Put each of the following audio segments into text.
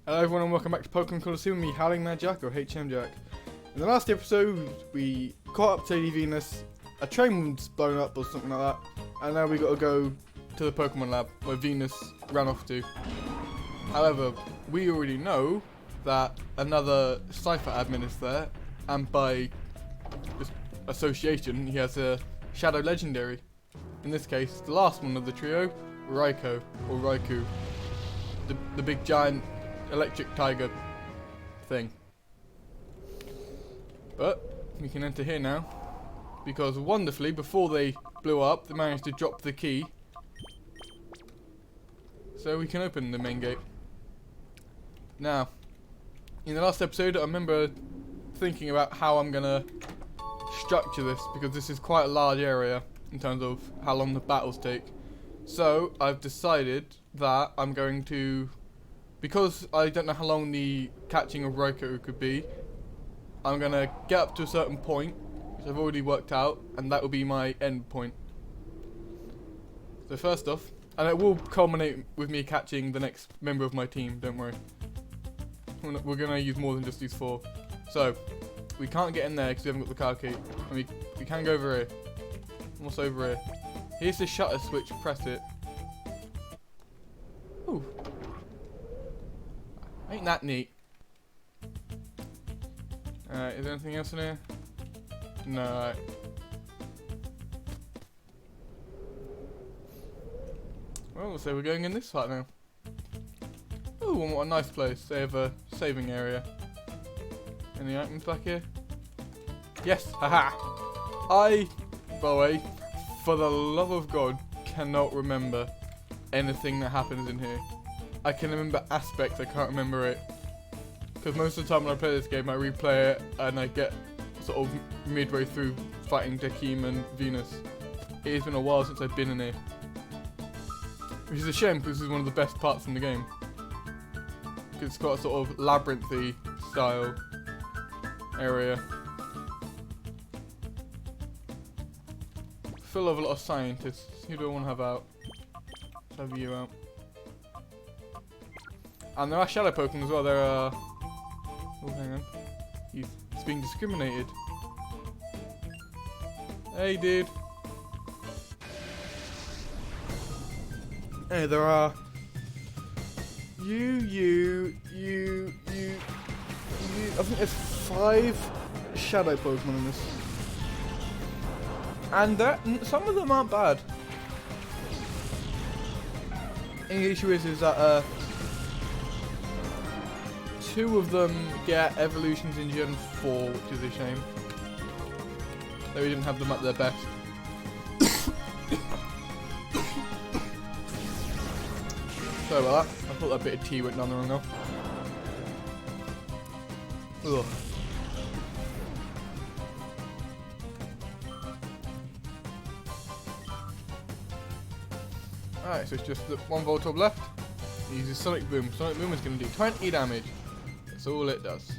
Hello everyone and welcome back to Pokemon Colosseum with me, Howling Mad Jack or HM Jack. In the last episode we caught up to Lady Venus, a train was blown up or something like that, and now we got to go to the Pokemon Lab where Venus ran off to. However, we already know that another Cypher admin is there, and by this association he has a Shadow Legendary. In this case, the last one of the trio, Raikou, the big giant electric tiger thing. But we can enter here now because wonderfully before they blew up they managed to drop the key so we can open the main gate. Now in the last episode I remember thinking about how I'm gonna structure this because this is quite a large area in terms of how long the battles take. So I've decided that I'm going to, because I don't know how long the catching of Raikou could be, I'm going to get up to a certain point, which I've already worked out, and that will be my end point. So first off, and it will culminate with me catching the next member of my team, don't worry. We're going to use more than just these four. So, we can't get in there because we haven't got the card key. And we can go over here. What's over here? Here's the shutter switch, press it. Ooh. Ain't that neat? Is there anything else in here? No. Well, so we're going in this part now. Ooh, and what a nice place. They have a saving area. Any items back here? Yes, haha! By the way, for the love of God, cannot remember anything that happens in here. I can remember aspects, I can't remember it. Because most of the time when I play this game, I replay it and I get sort of midway through fighting Dekim and Venus. It has been a while since I've been in here. Which is a shame because this is one of the best parts in the game. Because it's got a sort of labyrinthy style area. Full of a lot of scientists. Who do I want to have out? Let's have you out. And there are Shadow Pokémon as well. There are... Oh, hang on. He's being discriminated. Hey, dude. Hey, there are... You... I think there's 5 Shadow Pokémon in this. And some of them aren't bad. And the issue is that 2 of them get evolutions in Gen 4, which is a shame. Though we didn't have them at their best. Sorry about that. I thought that bit of tea went down the wrong hole. Ugh. Alright, so it's just the 1 Voltorb left. He uses Sonic Boom. Sonic Boom is going to do 20 damage. That's all it does.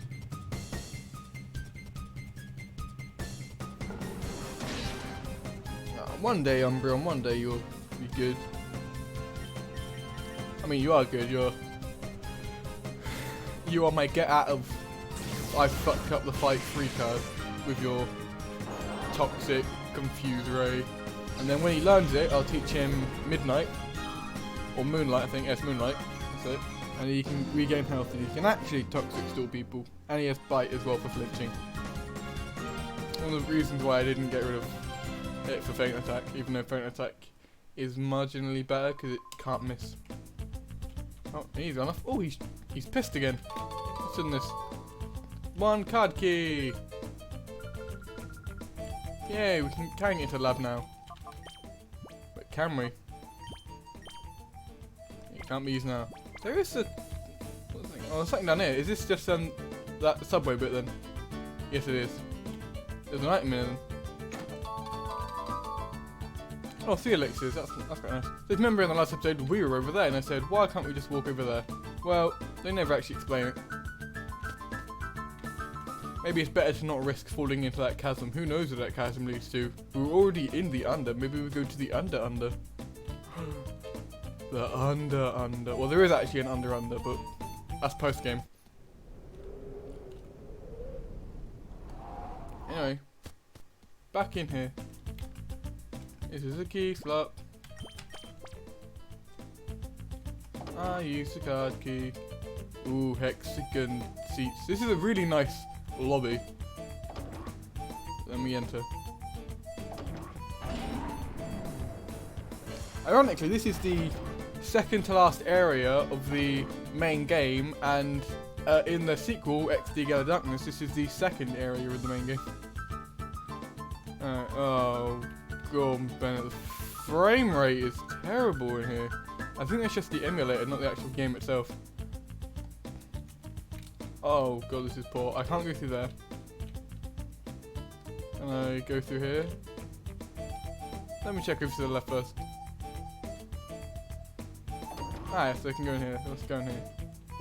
One day, Umbreon, one day you'll be good. I mean, you are good. You are my get out of I fucked up the fight free card with your toxic Confuse Ray. And then when he learns it, I'll teach him Midnight. Or Moonlight, I think. Yes, Moonlight. That's it. And he can regain health and he can actually toxic stall people. And he has Bite as well for flinching. One of the reasons why I didn't get rid of it for Feint Attack, even though Feint Attack is marginally better because it can't miss. Oh, he's gone off. Oh, he's pissed again. What's in this? 1 card key! Yay, we can carry it to the lab now. But can we? It can't be used now. There is a... What's the thing? Oh, there's something down here. Is this just that subway bit then? Yes, it is. There's an item in them. Oh, 3 elixirs. That's quite nice. So remember in the last episode we were over there and I said, why can't we just walk over there? Well, they never actually explain it. Maybe it's better to not risk falling into that chasm. Who knows where that chasm leads to? We were already in the under. Maybe we go to the under. The under. Well, there is actually an under, but That's post game. Anyway, back in here. This is a key slot. I use the card key. Ooh, hexagon seats. This is a really nice lobby. Let me enter. Ironically, this is the second to last area of the main game, and in the sequel, XD Gala Darkness, this is the second area of the main game. Oh, God, Bennett, the frame rate is terrible in here. I think that's just the emulator, not the actual game itself. Oh, God, this is poor. I can't go through there. Can I go through here? Let me check over to the left first. Ah, yes, I can go in here. Let's go in here.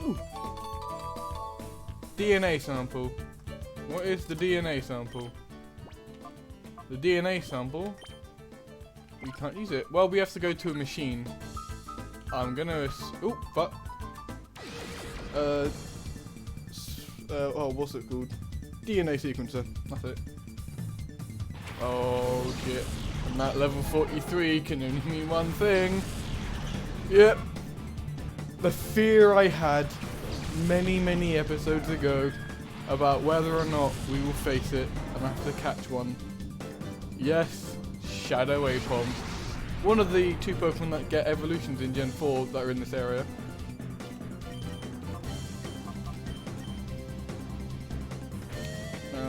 Ooh. DNA sample. What is the DNA sample? The DNA sample. We can't use it. Well, we have to go to a machine. I'm gonna. Oh, fuck. Oh, what's it called? DNA sequencer. That's it. Oh shit. And that level 43 can only mean one thing. Yep. The fear I had many episodes ago about whether or not we will face it and have to catch one. Yes, Shadow Pokémon. One of the two Pokemon that get evolutions in Gen 4 that are in this area.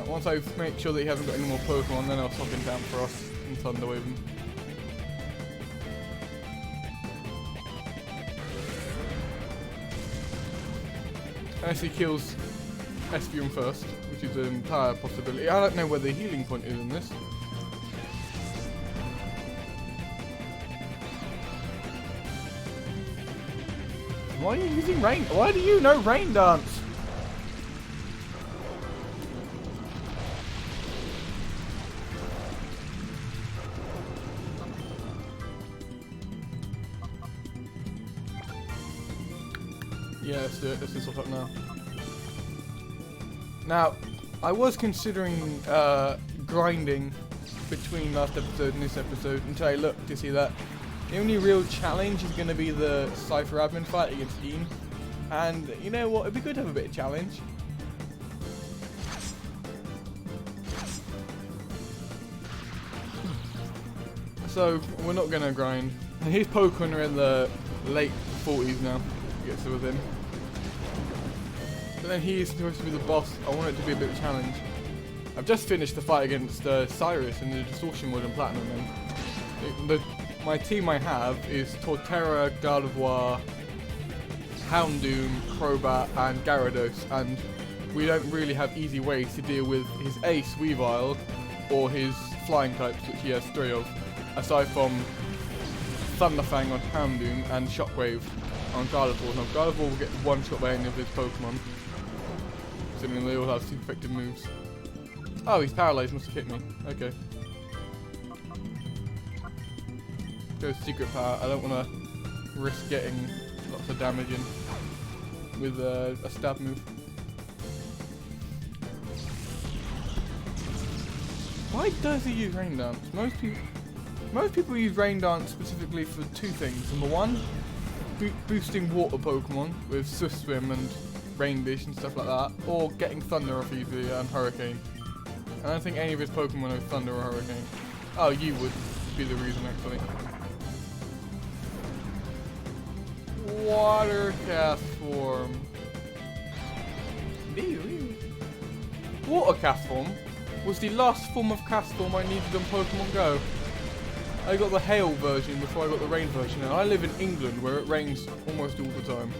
Once I make sure that you haven't got any more Pokemon, then I'll swap in down for us and Thunderwave them. Unless he kills Espeon first, which is an entire possibility. I don't know where the healing point is in this. Why are you using rain? Why do you know Rain Dance? Yeah, let's do it. Let's just swap up now. Now, I was considering grinding between last episode and this episode until I looked to see that the only real challenge is going to be the Cypher admin fight against Ian. And you know what? It'd be good to have a bit of challenge. So, we're not going to grind. His Pokemon are in the late 40s now. Get through with him. But then he's supposed to be the boss. I want it to be a bit of a challenge. I've just finished the fight against Cyrus in the Distortion mode and Platinum. And my team I have is Torterra, Gardevoir, Houndoom, Crobat, and Gyarados. And we don't really have easy ways to deal with his Ace, Weavile, or his flying types, which he has 3 of. Aside from Thunderfang on Houndoom and Shockwave on Gardevoir. Now Gardevoir will get one shot by any of his Pokemon. So then they all have super effective moves. Oh, he's paralyzed, must have hit me. Okay. Go secret power. I don't want to risk getting lots of damage in with a stab move. Why does he use Rain Dance? Most people use Rain Dance specifically for 2 things. Number 1, boosting water Pokemon with Swift Swim and Rain Dish and stuff like that, or getting Thunder off easily and Hurricane. I don't think any of his Pokemon have Thunder or Hurricane. Oh, you would be the reason actually. Water Cast Form. Water Cast Form was the last form of Cast Form I needed on Pokemon Go. I got the hail version before I got the rain version, and I live in England where it rains almost all the time.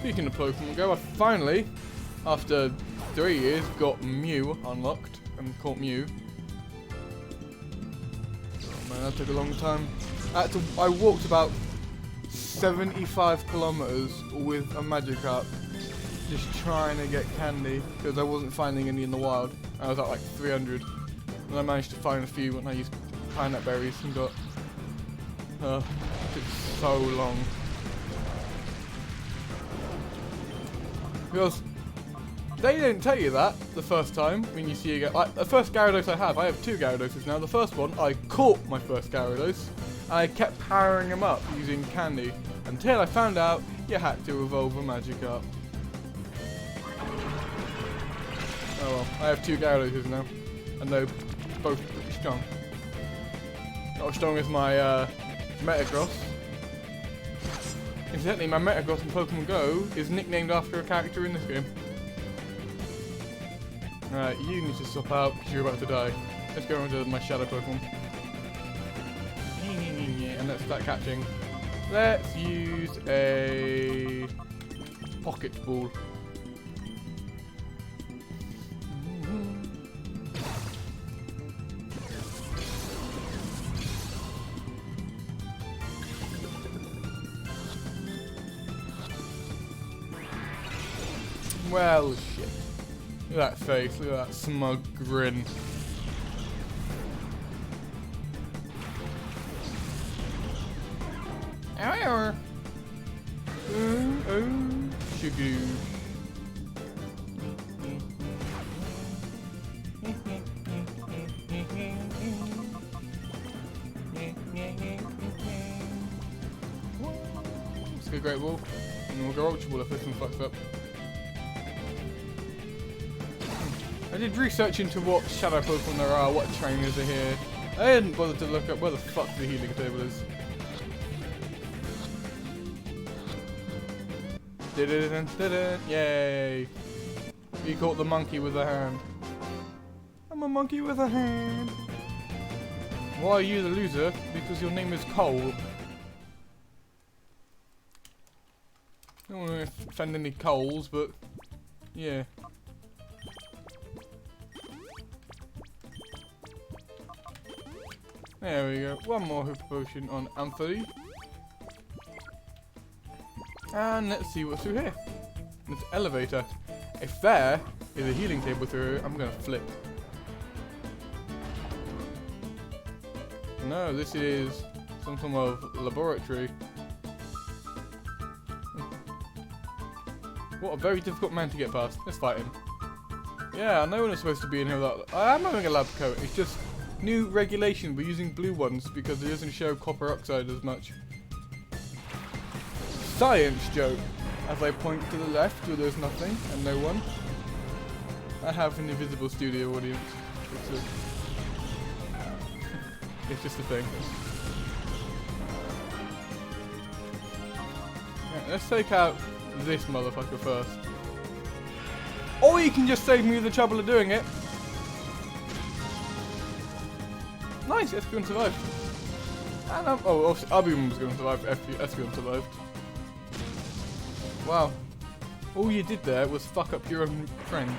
Speaking of Pokemon Go, I finally, after 3 years, got Mew unlocked and caught Mew. Oh man, that took a long time. I walked about 75 kilometers with a Magikarp, just trying to get candy because I wasn't finding any in the wild. I was at like 300. And I managed to find a few when I used pineapple berries and got... it took so long. Because they didn't tell you that the first time when you see a... Like, the first Gyarados I have 2 Gyarados now. The first one, I caught my first Gyarados. And I kept powering him up using candy. Until I found out you had to evolve a Magikarp. Oh well, I have 2 Gyarados now. And they're both pretty strong. Not as strong as my Metagross. Incidentally, my Metagross in Pokemon Go is nicknamed after a character in this game. Alright, you need to stop out because you're about to die. Let's go on to my Shadow Pokemon. And let's start catching. Let's use a Pocket Ball. Well, shit. Look at that face, look at that smug grin. Ow, oh, sugar. Let's go Great Ball, and we'll go Ultra Ball if this one fucks up. I did research into what Shadow Pokemon there are, what trainers are here. I didn't bother to look up where the fuck the healing table is. Yay! You caught the monkey with a hand. I'm a monkey with a hand. Why are you the loser? Because your name is Cole. I don't want to offend any Coles, but yeah. There we go. One more hoof potion on Anthony. And let's see what's through here. It's elevator. If there is a healing table through, I'm gonna flip. No, this is some form of laboratory. What a very difficult man to get past. Let's fight him. Yeah, I know when it's supposed to be in here. I am having a lab coat. It's just new regulation. We're using blue ones because it doesn't show copper oxide as much. Science joke. As I point to the left where there's nothing and no one. I have an invisible studio audience. It's just a thing. Right, let's take out this motherfucker first. Or you can just save me the trouble of doing it. Nice, Espeon survived. And Albion was going to survive if Espeon survived. Wow. All you did there was fuck up your own friend.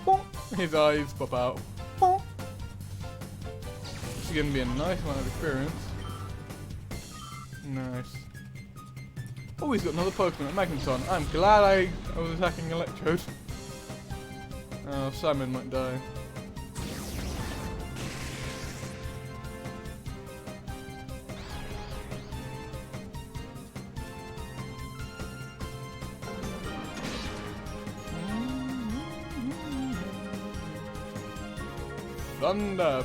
Bonk. His eyes pop out. Bonk. This is going to be a nice amount of experience. Nice. Oh, he's got another Pokemon, Magneton. I'm glad I was attacking Electrode. Oh, Simon might die. Thunder!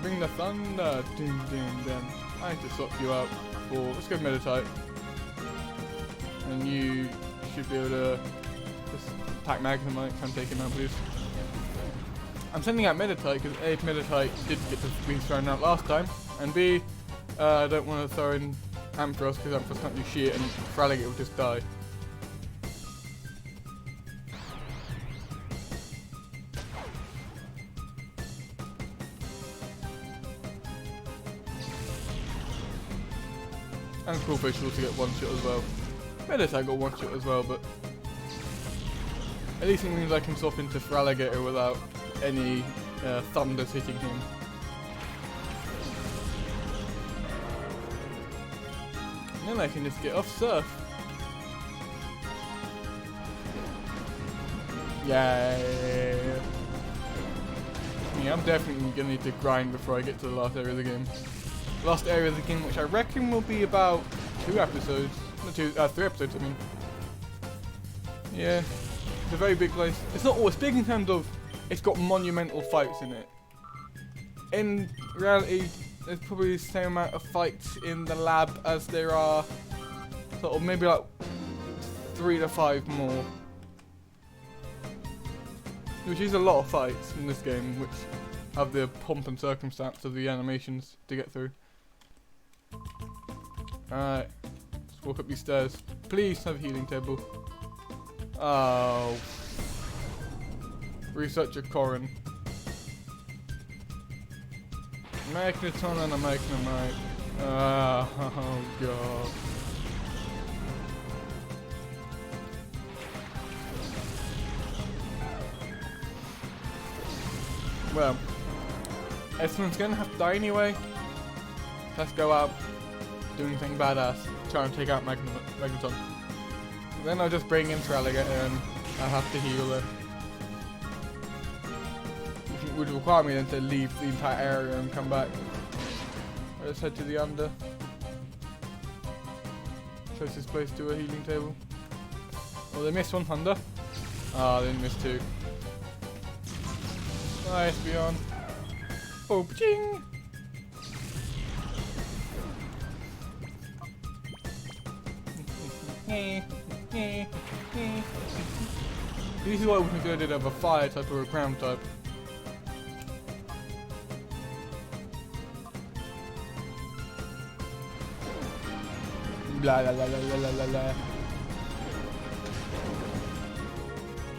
Bring the thunder! Ding, ding, ding. I need to swap you out for... Let's go Meditite. And you should be able to just attack Magnemite. Try and take him out, please. I'm sending out Meditite because A, Meditite didn't get to be thrown out last time, and B, I don't want to throw in Ampharos because Ampharos can't do shit and Fraliget will just die. And Crawfish will also get one shot as well. Meditite got one shot as well, but at least it means I can swap into Fraligator without any thunders hitting him. And then I can just get off Surf. Yay! Yeah, I'm definitely going to need to grind before I get to the last area of the game. The last area of the game, which I reckon will be about 2 episodes. Not 3 episodes, I mean. Yeah, it's a very big place. It's not always big in terms of it's got monumental fights in it. In reality, there's probably the same amount of fights in the lab as there are sort of maybe like 3 to 5 more. Which is a lot of fights in this game, which have the pomp and circumstance of the animations to get through. Alright, let's walk up these stairs. Please have a healing table. Oh. Research a Corrin. Magneton and a Magnemite. Oh god. Well, everyone's gonna have to die anyway. Let's go out, do anything badass, try and take out Magneton. Then I'll just bring in Tralligator and I'll have to heal then. Which would require me then to leave the entire area and come back. I'll just head to the under. Closest place to a healing table. Oh, they missed one thunder. Ah, they missed 2. Nice, Beyond. Oh, ching! This is why we can go to have a fire type or a ground type. Blah blah blah blah blah blah blah.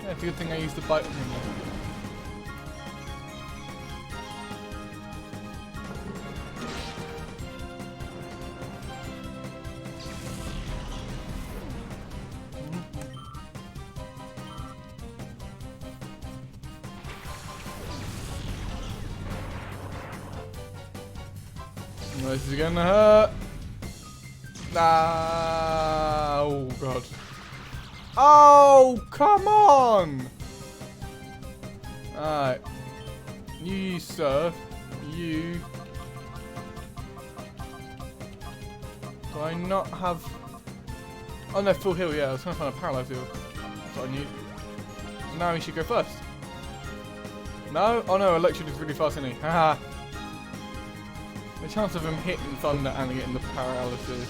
Yeah, it's a good thing I used the bite on him there. This is gonna hurt. Ah, oh god. Oh, come on! Alright. You, sir. You. Do I not have... Oh no, full heal, yeah. I was trying to find a paralyzed heal. That's what I need. So now he should go first. No? Oh no, Electric is really fast, isn't he? Haha. The chance of him hitting Thunder and getting the paralysis.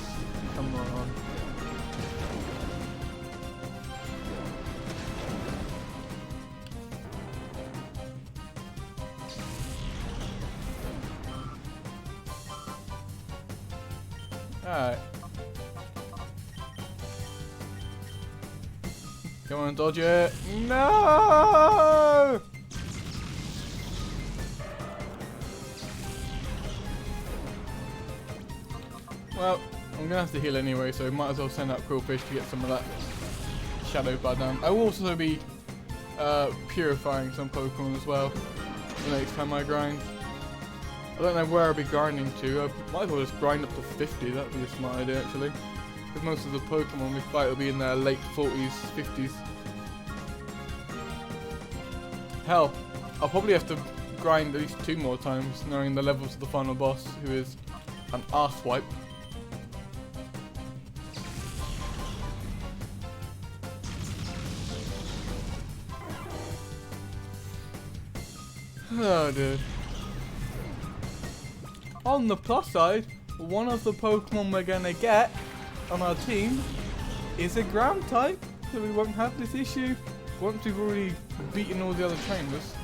Come on. Alright. Come on, dodge it. No! Well, I'm gonna have to heal anyway, so might as well send out Quillfish to get some of that Shadow blood down. I will also be purifying some Pokemon as well the next time I grind. I don't know where I'll be grinding to. I might as well just grind up to 50, that'd be a smart idea actually. Because most of the Pokemon we fight will be in their late 40s, 50s. Hell, I'll probably have to grind at least 2 more times, knowing the levels of the final boss, who is an arsewipe. Oh dude. On the plus side, one of the Pokemon we're gonna get on our team is a ground type, so we won't have this issue once we've already beaten all the other trainers.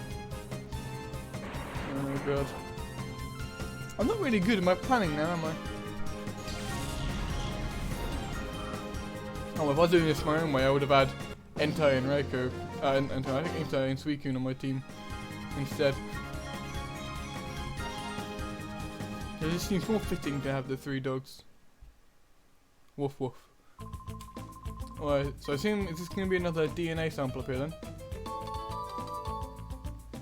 Oh god. I'm not really good at my planning now, am I? Oh, if I was doing this my own way, I would have had Entei and Reiko, I think Entei and Suicune on my team instead. It just seems more fitting to have the 3 dogs. Woof woof. Alright, so I assume is this going to be another DNA sample up here then?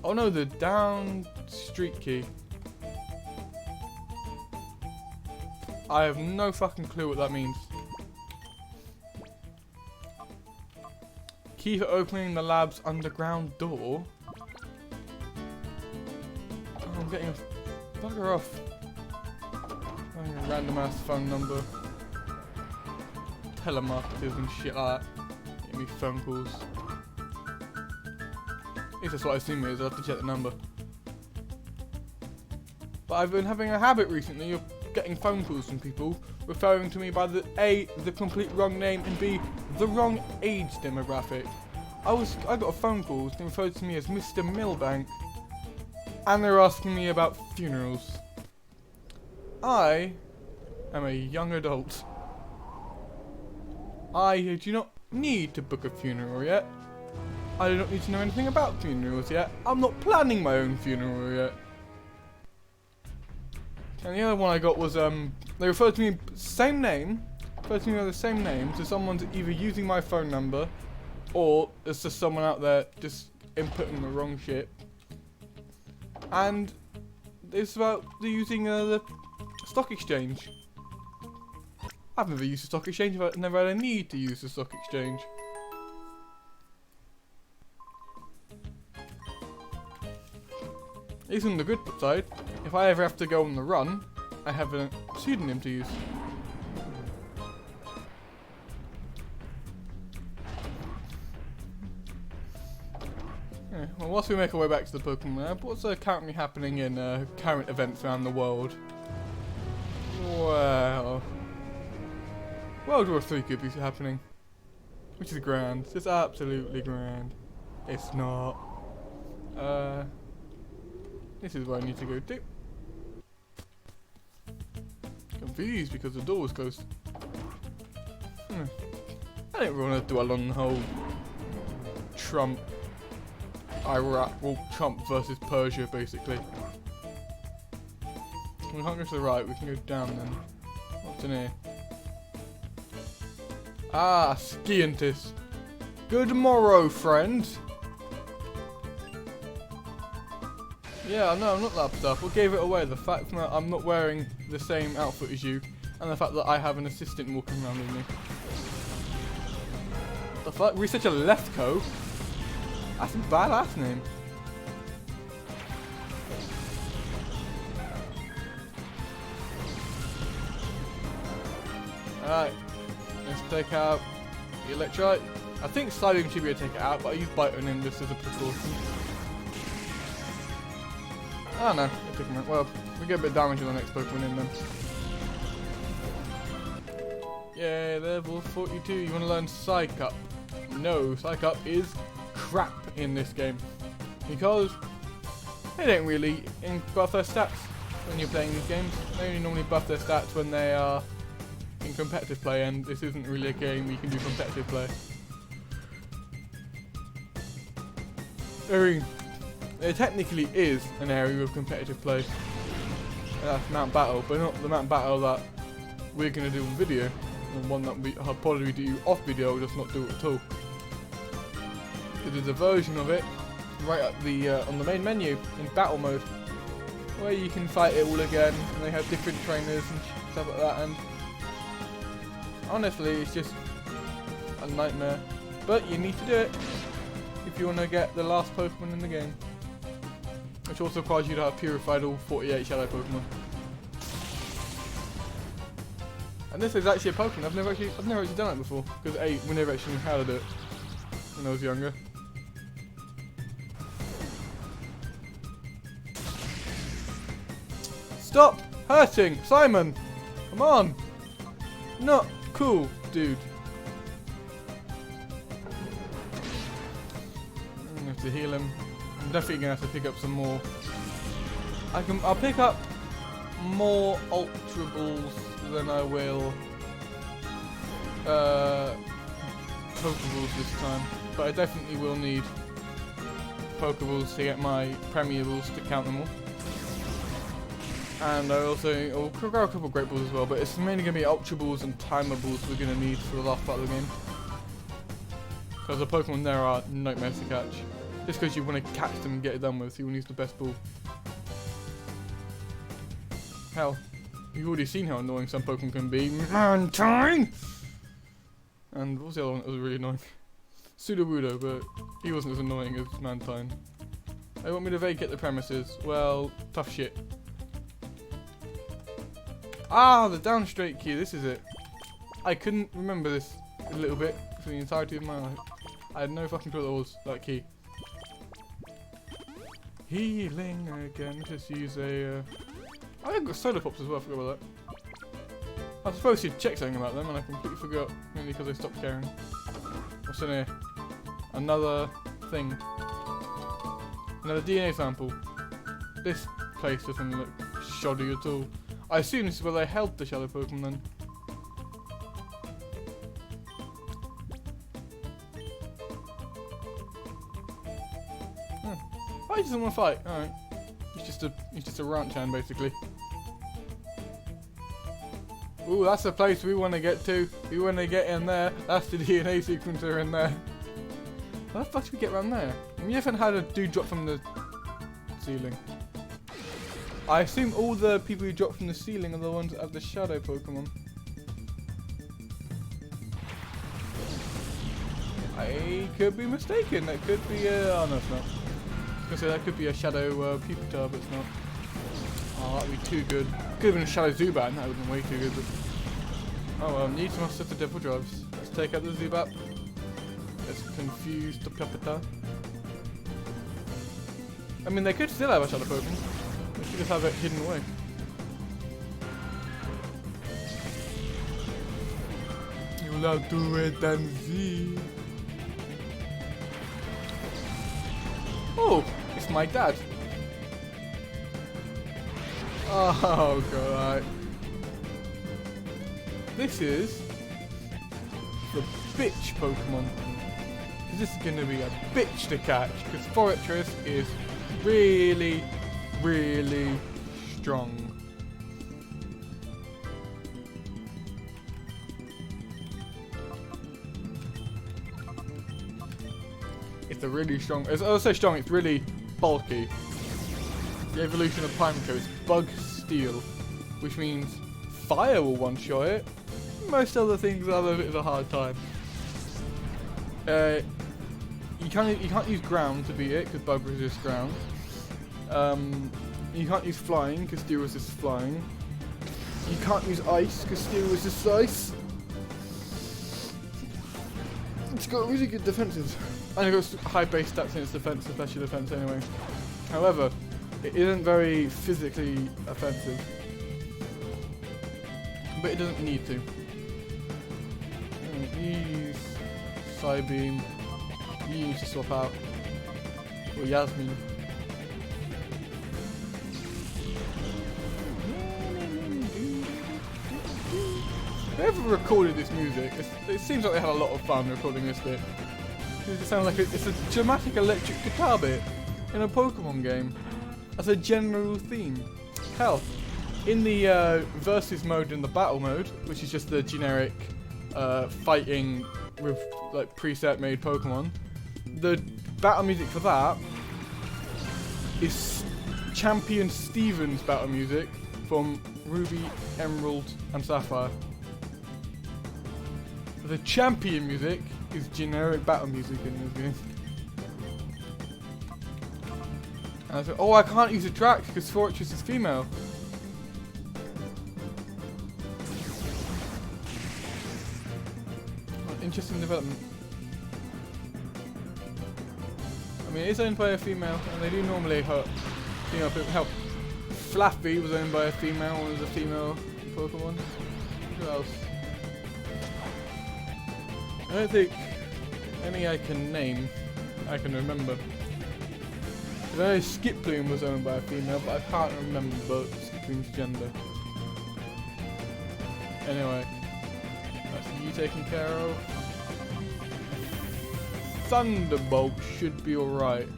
Oh no, the down street key. I have no fucking clue what that means. Key for opening the lab's underground door. I'm getting a bugger off. I'm a random ass phone number. Telemarketers and shit like that. Get me phone calls. At least that's what I assume it is. I'll have to check the number. But I've been having a habit recently of getting phone calls from people referring to me by the A, the complete wrong name, and B, the wrong age demographic. I got a phone call that referred to me as Mr. Milbank, and they're asking me about funerals. I am a young adult. I do not need to book a funeral yet. I do not need to know anything about funerals yet. I'm not planning my own funeral yet. And the other one I got was, they referred to me same name, referred to me by the same name, so someone's either using my phone number, or it's just someone out there just inputting the wrong shit. And it's about using the stock exchange. I've never used the stock exchange, I've never had a need to use the stock exchange. At least on the good side, if I ever have to go on the run, I have a pseudonym to use. Yeah, well, whilst we make our way back to the Pokemon Lab, what's currently happening in current events around the world? Well, World War III could be happening, which is grand. It's absolutely grand. It's not. This is where I need to go to. Confused because the door was closed. I don't really want to dwell on the whole Trump, Iraq, well, Trump versus Persia, basically. We can't go to the right, we can go down then. What's in here? Ah, Scientist. Good morrow, friend. Yeah, no, I'm not that stuff. What gave it away? The fact that I'm not wearing the same outfit as you, and the fact that I have an assistant walking around with me. What the fuck? Research a Leftco? That's a badass name. Alright, let's take out the Electrite. I think Psybeam should be able to take it out, but I use Bite on him just as a precaution. Oh no, it took him out. Well, we get a bit of damage on the next Pokemon in then. Yay, level 42. You want to learn Psycup? No, Psycup is crap in this game. Because they don't really buff their stats when you're playing these games. They only normally buff their stats when they are in competitive play, and this isn't really a game where you can do competitive play. There technically is an area of competitive play. That's Mount Battle, but not the Mount Battle that we're going to do on video. The one that I'll probably do off video, we'll just not do it at all. Because there's a version of it right at the on the main menu in battle mode, where you can fight it all again, and they have different trainers and stuff like that. And honestly, it's just a nightmare. But you need to do it if you want to get the last Pokemon in the game. Which also requires you to have purified all 48 Shadow Pokémon. And this is actually a Pokemon. I've never actually done it before, because A, we never actually knew how to do it when I was younger. Stop hurting, Simon! Come on! Not cool, dude. I'm gonna have to heal him. I'm definitely gonna have to pick up some more. I'll pick up more Ultra Balls than I will Pokeballs this time. But I definitely will need Pokeballs to get my Premier Balls to count them all. And I also will grab a couple of Great Balls as well, but it's mainly going to be Ultra Balls and Timer Balls we're going to need for the last part of the game. Because the Pokemon there are nightmares to catch. Just because you want to catch them and get it done with, so you want to use the best ball. Hell, you've already seen how annoying some Pokemon can be. Mantine! And what was the other one that was really annoying? Sudowoodo, but he wasn't as annoying as Mantine. They want me to vacate the premises. Well, tough shit. Ah, the down straight key. This is it. I couldn't remember this a little bit for the entirety of my life. I had no fucking clue what it was, that key. Healing again. Just use a... I think I've got soda pops as well. I forgot about that. I was supposed to check something about them and I completely forgot. Mainly because I stopped caring. What's in here? Another thing. Another DNA sample. This place doesn't look shoddy at all. I assume this is where they held the Shadow Pokémon then. Oh, he doesn't want to fight. Alright. He's just a ranch hand basically. Ooh, that's the place we want to get to. We want to get in there. That's the DNA sequencer in there. How the fuck did we get around there? We haven't had a dude drop from the ceiling. I assume all the people who drop from the ceiling are the ones that have the Shadow Pokémon. I could be mistaken. That could be a... Oh, no, it's not. I was going to say that could be a Shadow Pupitar, but it's not. Oh, that'd be too good. Could have been a Shadow Zubat, that would have been way too good. But... Oh well, need to master the Devil Drives. Let's take out the Zubat. Let's confuse the Pupitar. I mean, they could still have a Shadow Pokemon. They should just have it hidden away. You'll have to wait and see. Oh, it's my dad. Oh god. This is the bitch Pokemon. This is going to be a bitch to catch because Fortress is really, really strong. It's a really strong. It's also strong. It's really bulky. The evolution of Pineco is Bug Steel, which means fire will one-shot it. Most other things are a bit of a hard time. You can't use ground to beat it because Bug resists ground. You can't use flying because Steel resists flying. You can't use ice because Steel resists ice. It's got really good defenses. And it's got high base stats in its defense, especially defense anyway. However, it isn't very physically offensive. But it doesn't need to. Use Psybeam. You need to swap out. Or Yasmin. Whoever recorded this music, it seems like they had a lot of fun recording this bit. It sounds like it's a dramatic electric guitar bit in a Pokemon game. As a general theme. Hell, in the versus mode and the battle mode, which is just the generic fighting with like preset made Pokemon, the battle music for that is Champion Steven's battle music from Ruby, Emerald and Sapphire. The champion music is generic battle music in this game. And I said, oh, I can't use a Drax because Fortress is female. Interesting development. I mean, it is owned by a female, and they do normally hurt female people. Help. Flaffy was owned by a female, and was a female Pokemon. Who else? I don't think any I can name, I can remember. I know Skiploom was owned by a female, but I can't remember Skiploom's gender. Anyway, that's you taken care of. Thunderbolt should be alright.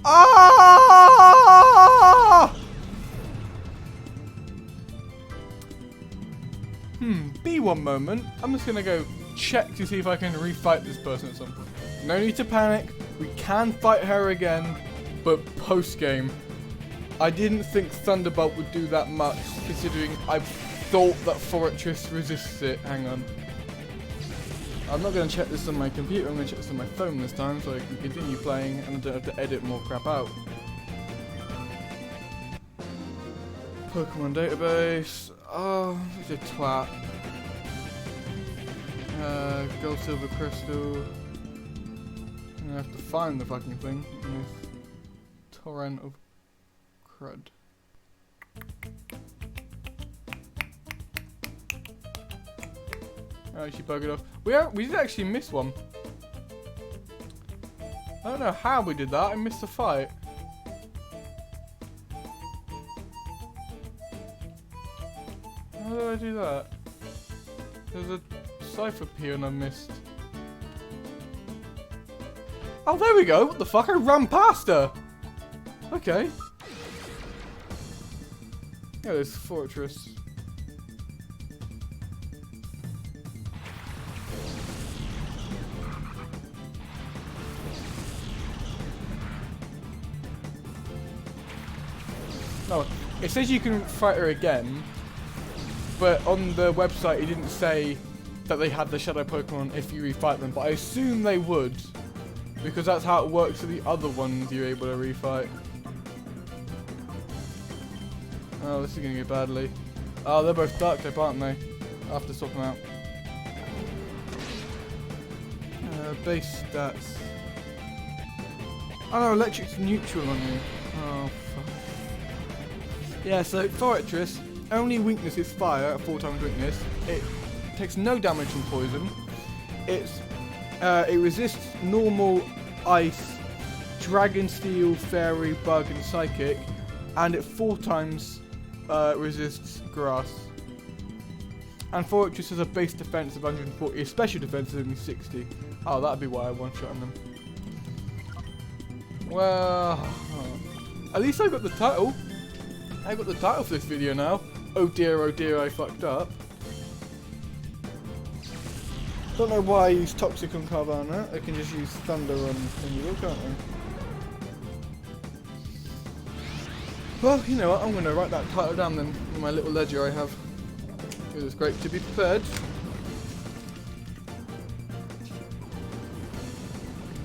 Ah! Be one moment. I'm just gonna go check to see if I can refight this person at some point. No need to panic. We can fight her again, but post game. I didn't think Thunderbolt would do that much, considering I thought that Fortress resists it. Hang on. I'm not going to check this on my computer, I'm going to check this on my phone this time so I can continue playing and I don't have to edit more crap out. Pokemon database. Oh, it's a twat. Gold, silver, crystal. I'm gonna have to find the fucking thing in this torrent of crud. Oh, she bugged it off. We did actually miss one. I don't know how we did that. I missed the fight. How did I do that? There's a cipher here and I missed. Oh, there we go. What the fuck? I ran past her. Okay. Yeah, there's fortress. No, it says you can fight her again, but on the website it didn't say that they had the Shadow Pokemon if you refight them, but I assume they would, because that's how it works for the other ones you're able to refight. Oh, this is going to go badly. Oh, they're both dark type, aren't they? I'll have to swap them out. Base stats. Oh no, electric's neutral on you. Oh, fuck. Yeah, so Fortress, only weakness is fire at 4 times weakness. It takes no damage from poison. It resists normal, ice, dragon, steel, fairy, bug, and psychic, and it 4 times resists grass. And Fortress has a base defense of 140, a special defense of only 60. Oh, that'd be why I one-shot on them. Well, at least I got the title. I got the title for this video now. Oh dear, I fucked up. Don't know why I use Toxic on Carvana. I can just use Thunder on Thingy, can't I? Well, you know what? I'm going to write that title down then in my little ledger I have. It was great to be prepared.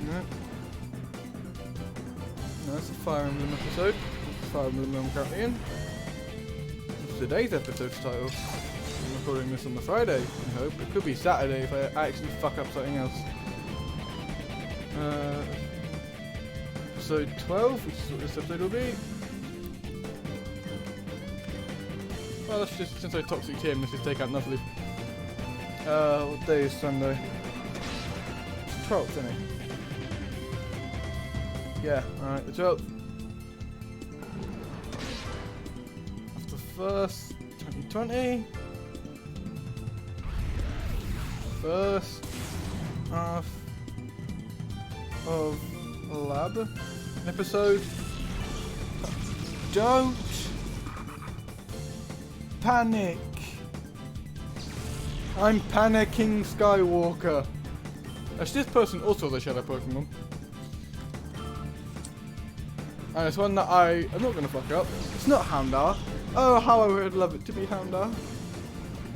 No, that's a Fire Emblem episode. Fire Emblem I'm currently in. It's today's episode's title. I'm recording this on the Friday, I hope. It could be Saturday if I actually fuck up something else. Episode 12, which is what this episode will be. Well, let's just, since I Toxic Team, let's just take out Nuffleaf. What day is Sunday? It's 12th, isn't it? Yeah, alright, the 12th. After first, 2020. First half of Lab episode. Don't panic. I'm panicking Skywalker. Actually, this person also the Shadow Pokemon. And it's one that I'm not going to fuck up. It's not Houndour. Oh, how I would love it to be Houndour.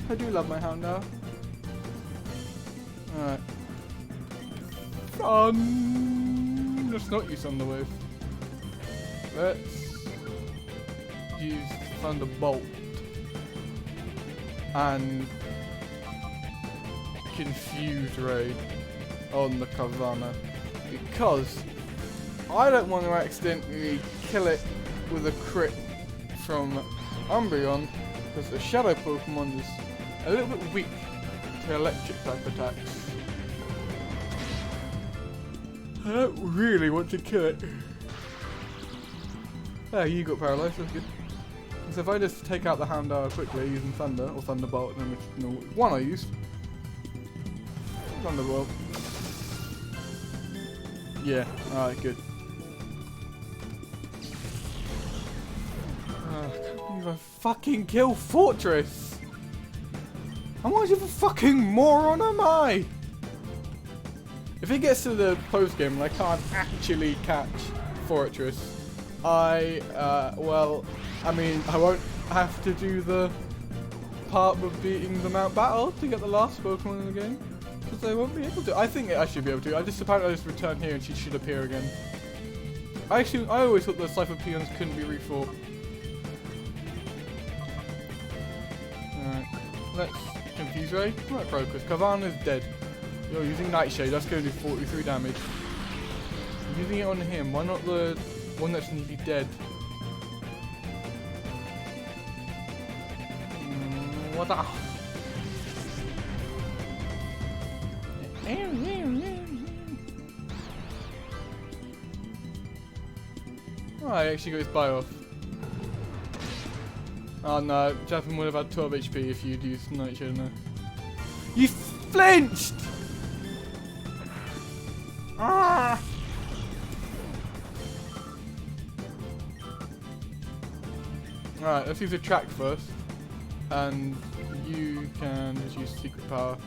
I do love my Houndour. Alright. Let's not use Thunderwave. Let's use Thunderbolt. And Confuse Raid on the Carvana. Because I don't want to accidentally kill it with a crit from Umbreon, because the Shadow Pokemon is a little bit weak to electric type attacks. I don't really want to kill it. Ah, you got paralyzed, that's good. So if I just take out the Houndour quickly using Thunder, or Thunderbolt, then which one I used. Thunderbolt. Yeah, alright, good. I can't believe I fucking kill Fortress! How much of a fucking moron am I? If it gets to the post game and I can't actually catch Fortress, well, I mean, I won't have to do the part of beating the Mount Battle to get the last Pokemon in the game. Because I won't be able to. I think I should be able to. Apparently I just return here and she should appear again. I always thought the Cypher Peons couldn't be refought. Alright. Let's confuse Ray. Right, Crocus. Kavana's dead. You're using Nightshade. That's going to do 43 damage. I'm using it on him. Why not the one that's nearly dead? What the? Oh, I actually got his buy off. Oh no, Jasmine would have had 12 HP if you'd used Nightshade now. You flinched! Ah! Alright, let's use a track first. And you can just use secret power.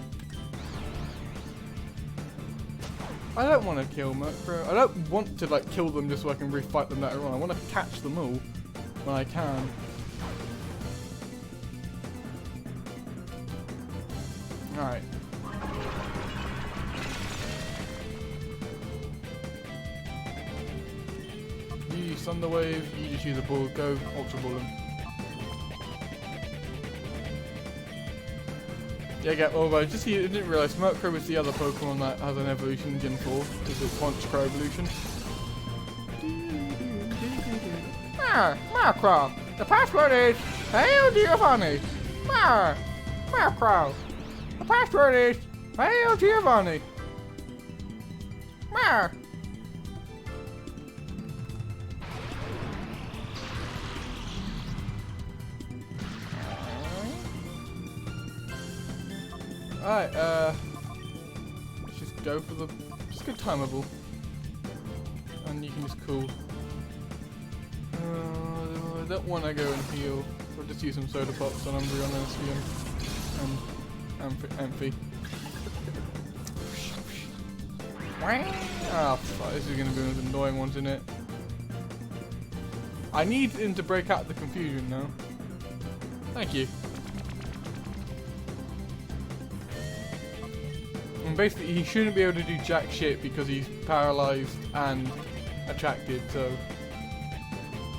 I don't want to kill Murkrow. I don't want to like kill them just so I can refight them later on. I want to catch them all when I can. Alright. You use Thunder Wave, you just use a ball, go Ultra Ball him. Yeah, although just you didn't realise Murkrow is the other Pokemon that has an evolution in Gen 4. It's a Ponchcrow evolution. Murkrow! The password is Hail Giovanni! Murkrow! The password is Hail Giovanni! Alright, let's just go for the, just go timeable. And you can just cool. I don't want to go and heal. I'll just use some Soda Pops on Umbreon and Amphi. Ah, fuck, this is going to be one of the annoying ones, isn't it? I need him to break out the confusion now. Thank you. And basically, he shouldn't be able to do jack shit because he's paralyzed and attracted, so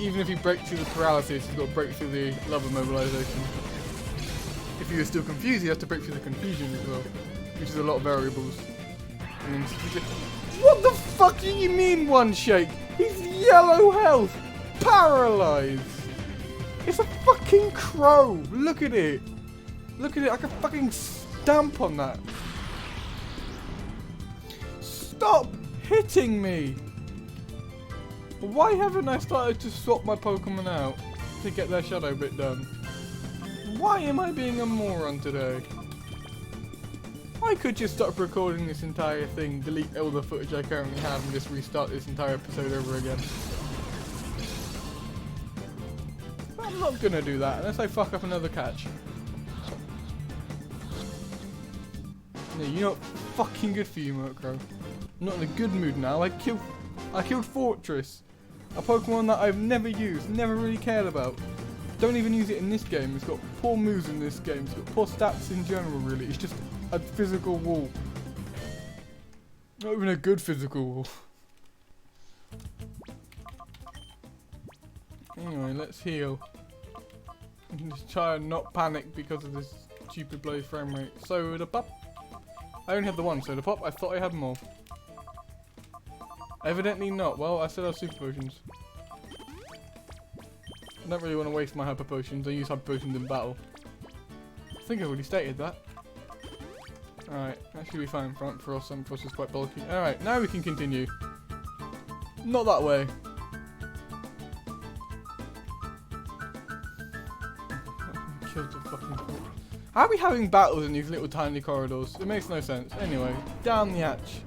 even if he breaks through the paralysis, he's got to break through the love immobilization. If he was still confused, he has to break through the confusion as well, which is a lot of variables. And then what the fuck do you mean one shake? He's yellow health, paralyzed. It's a fucking crow. Look at it. Look at it. I can fucking stamp on that. Stop hitting me! Why haven't I started to swap my Pokemon out to get their shadow bit done? Why am I being a moron today? I could just stop recording this entire thing, delete all the footage I currently have and just restart this entire episode over again. But I'm not gonna do that unless I fuck up another catch. No, you're not fucking good for you, Murkrow. I'm not in a good mood now. I killed Fortress, a Pokemon that I've never used, never really cared about. Don't even use it in this game. It's got poor moves in this game. It's got poor stats in general, really. It's just a physical wall. Not even a good physical wall. Anyway, let's heal. And just try and not panic because of this stupid bloody frame rate. Soda Pop. I only had the one Soda Pop. I thought I had more. Evidently not. Well, I still have Super Potions. I don't really want to waste my Hyper Potions. I use Hyper Potions in battle. I think I've already stated that. Alright, that should be fine. Front Frost is quite bulky. Alright, now we can continue. Not that way. Killed the fucking... How are we having battles in these little tiny corridors? It makes no sense. Anyway, down the hatch.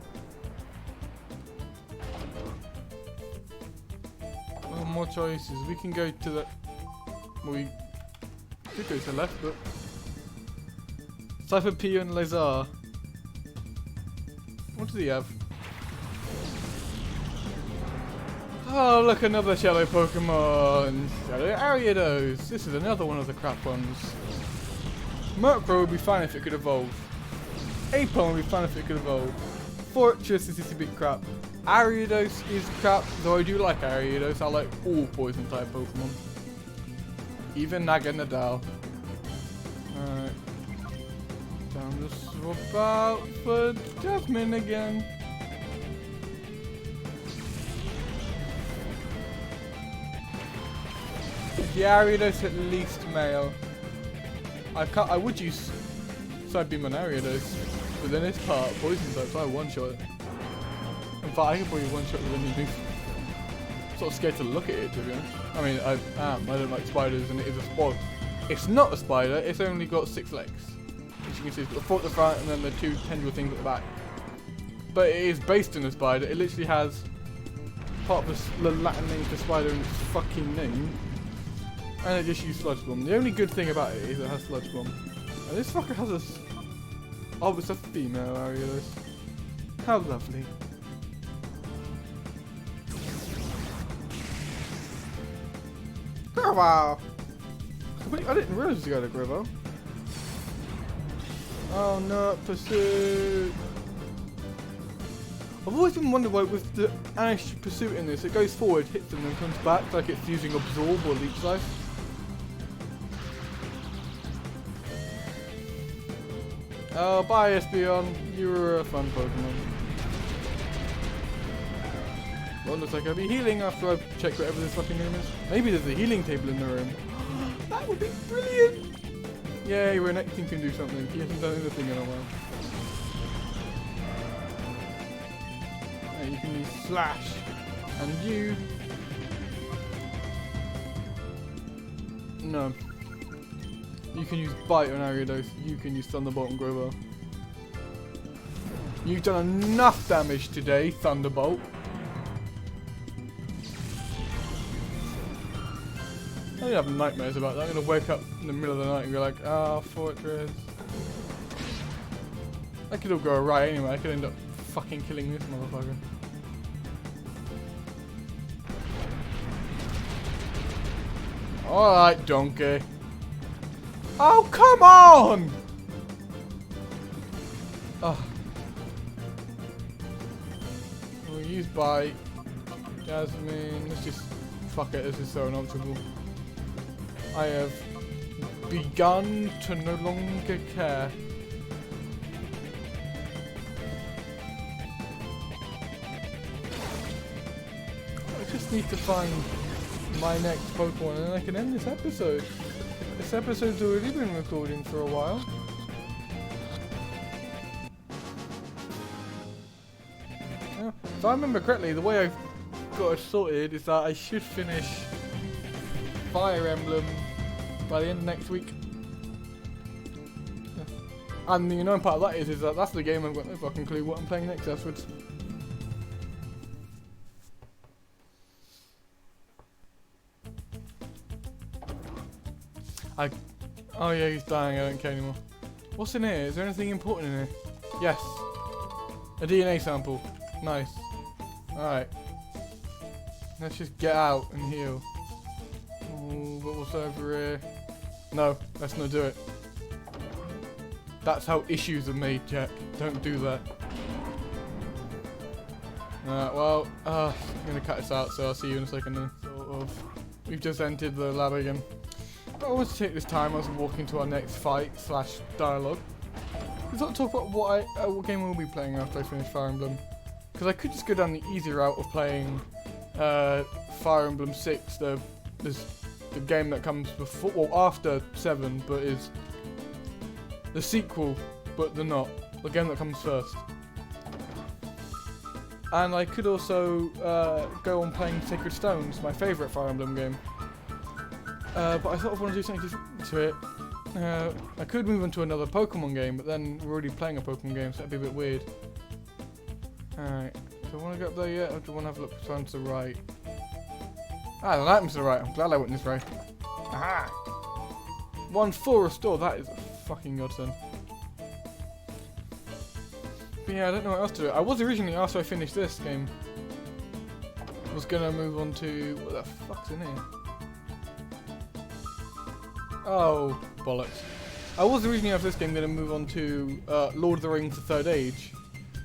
Oh, more choices. We can go to the... Well, we could go to the left, but... Cypher P and Lazar. What does he have? Oh, look, another Shadow Pokemon. Shadow Ariados. This is another one of the crap ones. Murkrow would be fine if it could evolve. Apon would be fun if it could evolve. Fortress is just a bit crap. Ariados is crap, though I do like Ariados. I like all poison type Pokemon. Even Naganadal. Alright. Time to swap out for Jasmine again. The Ariados at least male. I would use Psybeam on Ariados, but then it's part poison type, so I one-shot it. In fact, I can probably one-shot with anything. Sort of scared to look at it, to be honest. I mean, I don't like spiders, and it is a spider. It's not a spider, it's only got 6 legs. As you can see, it's got a 4 at the front, and then the 2 tendril things at the back. But it is based on a spider. It literally has part of the Latin name for spider in its fucking name. And it just used Sludge Bomb. The only good thing about it is it has Sludge Bomb. And this fucker has a... Oh, it's a female Ariados. How lovely. Gravel! I didn't realise you got a Gravel. Oh no, Pursuit! I've always been wondering why with the Anish Pursuit in this, it goes forward, hits them, and comes back like it's using Absorb or Leech Life. Oh, bye Espeon. You were a fun Pokemon. Well, looks like I'll be healing after I check whatever this fucking room is. Maybe there's a healing table in the room. That would be brilliant! Yay, Renekton can do something. He hasn't done anything in a while. Hey, you can use Slash. And you... No. You can use Bite on Ariados. You can use Thunderbolt and Grover. You've done enough damage today, Thunderbolt. I'm gonna have nightmares about that. I'm gonna wake up in the middle of the night and be like, ah, Fortress. That could all go awry anyway. I could end up fucking killing this motherfucker. Alright, donkey. Oh, come on! Oh. We'll use Bite. Jasmine. Let's just... Fuck it, this is so unoptimal. I have begun to no longer care. I just need to find my next Pokemon and then I can end this episode. This episode's already been recording for a while. Yeah, if I remember correctly, the way I've got it sorted is that I should finish Fire Emblem by the end of next week. Yeah. And the annoying part of that is that that's the game I've got no fucking clue what I'm playing next afterwards. Oh yeah, he's dying, I don't care anymore. What's in here? Is there anything important in here? Yes. A DNA sample. Nice. Alright. Let's just get out and heal. Oh, but what's over here? No, let's not do it. That's how issues are made, Jack. Don't do that. Well, I'm gonna cut this out, so I'll see you in a second then. Sort of. We've just entered the lab again. I want to take this time as we walk into our next fight / dialogue. Let's not talk about what game we'll be playing after I finish Fire Emblem. Because I could just go down the easy route of playing Fire Emblem 6, the game that comes before, well, after 7, but is the sequel, but the game that comes first. And I could also go on playing Sacred Stones, my favourite Fire Emblem game. But I thought I want to do something different to it. I could move on to another Pokemon game, but then we're already playing a Pokemon game, so that'd be a bit weird. Alright, do I want to go up there yet, or do I want to have a look around to the right? Ah, the items to the right. I'm glad I went this way. Aha! 1 full restore, that is a fucking godsend. But yeah, I don't know what else to do. I was originally, after I finished this game, was gonna move on to... What the fuck's in here? Oh, bollocks. I was originally after this game going to move on to Lord of the Rings: The Third Age,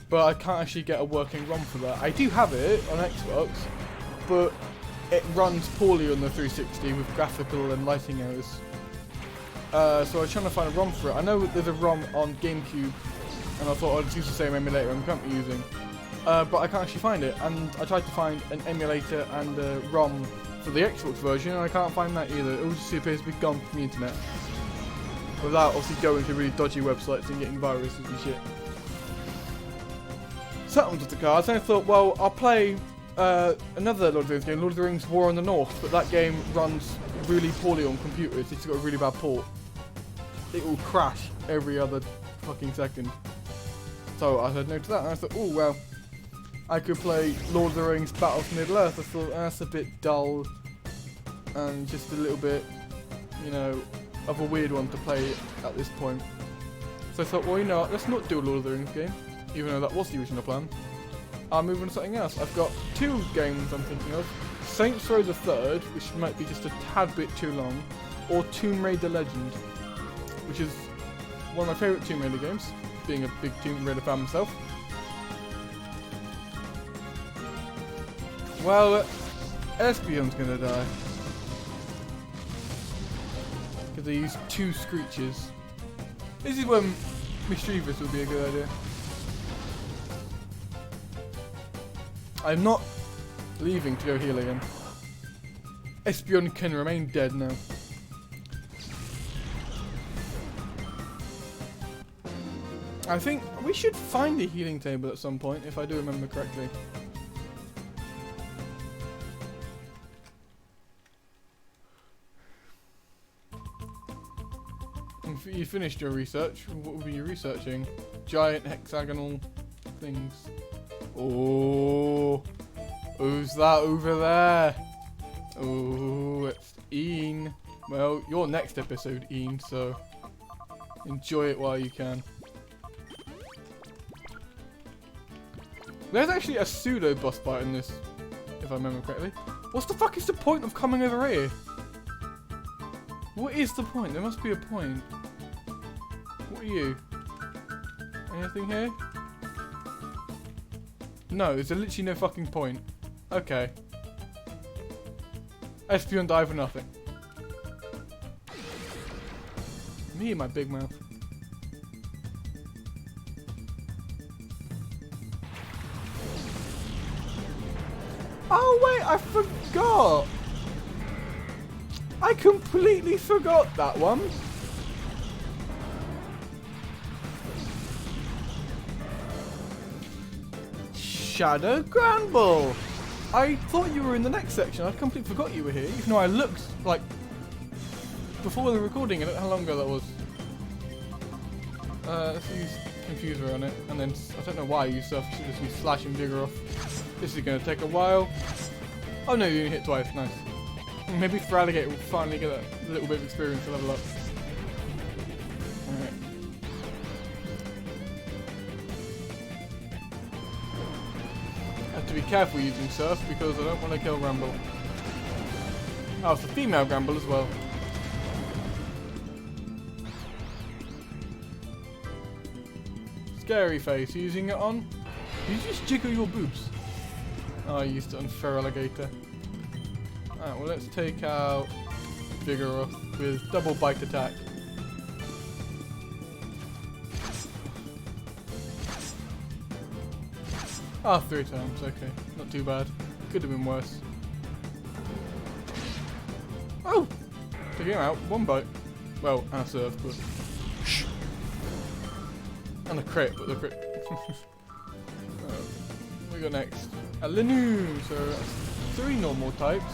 but I can't actually get a working ROM for that. I do have it on Xbox, but it runs poorly on the 360 with graphical and lighting errors. So I was trying to find a ROM for it. I know there's a ROM on GameCube, and I thought I'd just use the same emulator I'm currently using. But I can't actually find it, and I tried to find an emulator and a ROM for the Xbox version, and I can't find that either. It all just appears to be gone from the internet, without obviously going to really dodgy websites and getting viruses and shit. So that one's with the cards, and I thought, well, I'll play another Lord of the Rings game, Lord of the Rings War in the North, but that game runs really poorly on computers. It's got a really bad port. It will crash every other fucking second. So I said no to that, and I thought, oh well, I could play Lord of the Rings Battle for Middle-earth. I thought that's a bit dull and just a little bit, you know, of a weird one to play at this point. So I thought, well, you know what, let's not do a Lord of the Rings game, even though that was the original plan. I'll move on to something else. I've got two games I'm thinking of. Saints Row the Third, which might be just a tad bit too long, or Tomb Raider Legend, which is one of my favourite Tomb Raider games, being a big Tomb Raider fan myself. Well, Espion's gonna die. Because they use 2 screeches. This is when Mischievous would be a good idea. I'm not leaving to go heal again. Espion can remain dead now. I think we should find a healing table at some point, if I do remember correctly. If you finished your research, what were you researching? Giant hexagonal things. Oh, who's that over there? Oh, it's Ian. Well, your next episode, Ian, so enjoy it while you can. There's actually a pseudo boss fight in this, if I remember correctly. What's the fuck is the point of coming over here? What is the point? There must be a point. What are you? Anything here? No, there's literally no fucking point. Okay. Espion die for nothing. Me and my big mouth. Oh wait, I forgot! I completely forgot that one. Shadow Granbull! I thought you were in the next section. I completely forgot you were here, even though I looked, like, before the recording, I don't know how long ago that was. Let's use Confuser on it, and then, I don't know why I use stuff, should just use Slash and Vigor off. This is going to take a while. Oh no, you only hit twice, nice. Maybe Feraligatr will finally get a little bit of experience to level up. Alright. Have to be careful using Surf because I don't want to kill Granbull. Oh, it's a female Granbull as well. Scary face, using it on? Did you just jiggle your boobs? Oh, I used it on Feraligatr. Alright, well let's take out Vigoroth with double bite attack. Ah, 3 times, okay. Not too bad. Could have been worse. Oh! Took him out, 1 bite. Well, and a surf, but... Shh. And a crit, but the crit... What we got next? A Linoon! So that's 3 normal types.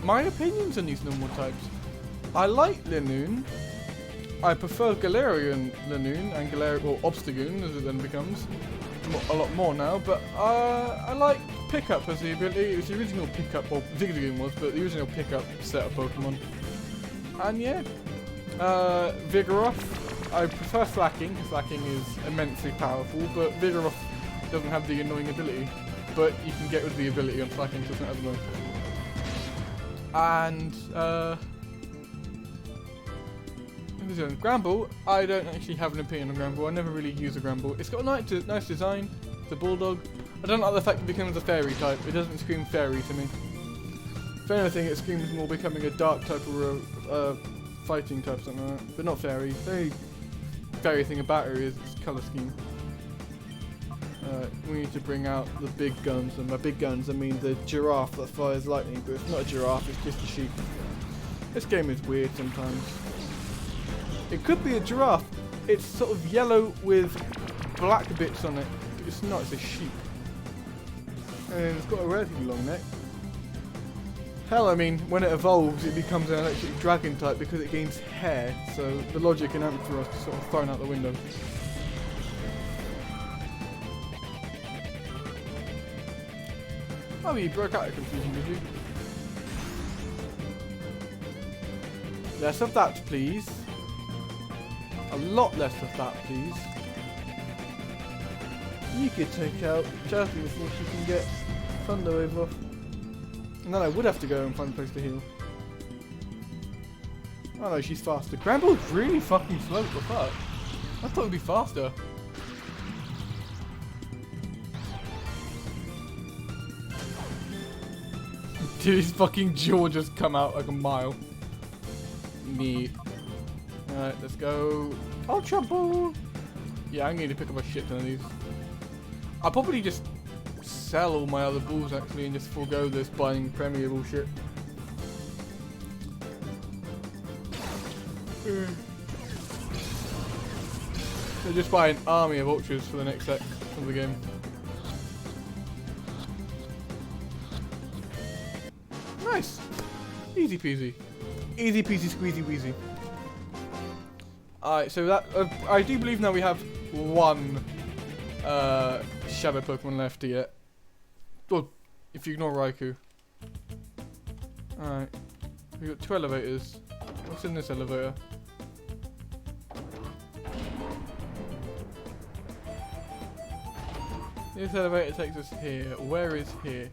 My opinions on these normal types. I like Linoon. I prefer Galarian Linoon and or Obstagoon as it then becomes a lot more now. But I like Pickup as the ability. It was the original Pickup, or Zigzagoon was, but the original Pickup set of Pokemon. And yeah, Vigoroth. I prefer Slacking because Slacking is immensely powerful, but Vigoroth doesn't have the annoying ability. But you can get rid of the ability on Slacking, so it's not as annoying. Gramble, I don't actually have an opinion on Gramble. I never really use a Gramble. It's got a nice design. It's a bulldog. I don't like the fact it becomes a fairy type. It doesn't scream fairy to me. If anything, it screams more becoming a dark type or a fighting type, something like that. But not fairy. The only fairy thing about her is its colour scheme. We need to bring out the big guns, and by big guns I mean the giraffe that fires lightning, but it's not a giraffe, it's just a sheep. This game is weird sometimes. It could be a giraffe. It's sort of yellow with black bits on it. But it's not, it's a sheep. And it's got a relatively long neck. Hell, I mean, when it evolves, it becomes an electric dragon type because it gains hair. So the logic in Ampharos is sort of thrown out the window. Oh, you broke out of confusion, did you? Less of that, please. A lot less of that, please. You could take out Chelsea before she can get Thunder Wave off. And then I would have to go and find a place to heal. Oh no, she's faster. Gramble's really fucking slow, what the fuck? I thought it'd be faster. Dude, his fucking jaw just come out like a mile. Neat. Alright, let's go. Ultra Ball! Yeah, I need to pick up a shit ton of these. I'll probably just sell all my other balls actually and just forego this buying Premier bullshit. So just buy an army of ultras for the next set of the game. Nice! Easy peasy. Easy peasy squeezy wheezy. Alright, so that I do believe now we have one Shadow Pokemon left to get. Well, if you ignore Raikou. Alright. We've got 2 elevators. What's in this elevator? This elevator takes us here. Where is here?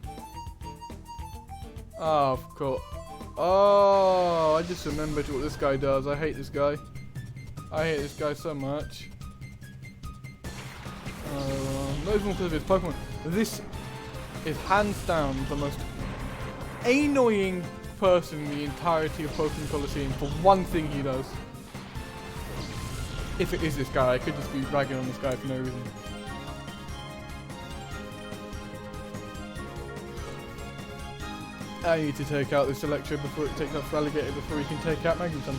Oh, of course. Oh, I just remembered what this guy does. I hate this guy. I hate this guy so much. Not even because of his Pokemon. This is hands down the most annoying person in the entirety of Pokemon Colosseum for one thing he does. If it is this guy, I could just be ragging on this guy for no reason. I need to take out this Electro before it takes out Alligator before we can take out Magneton.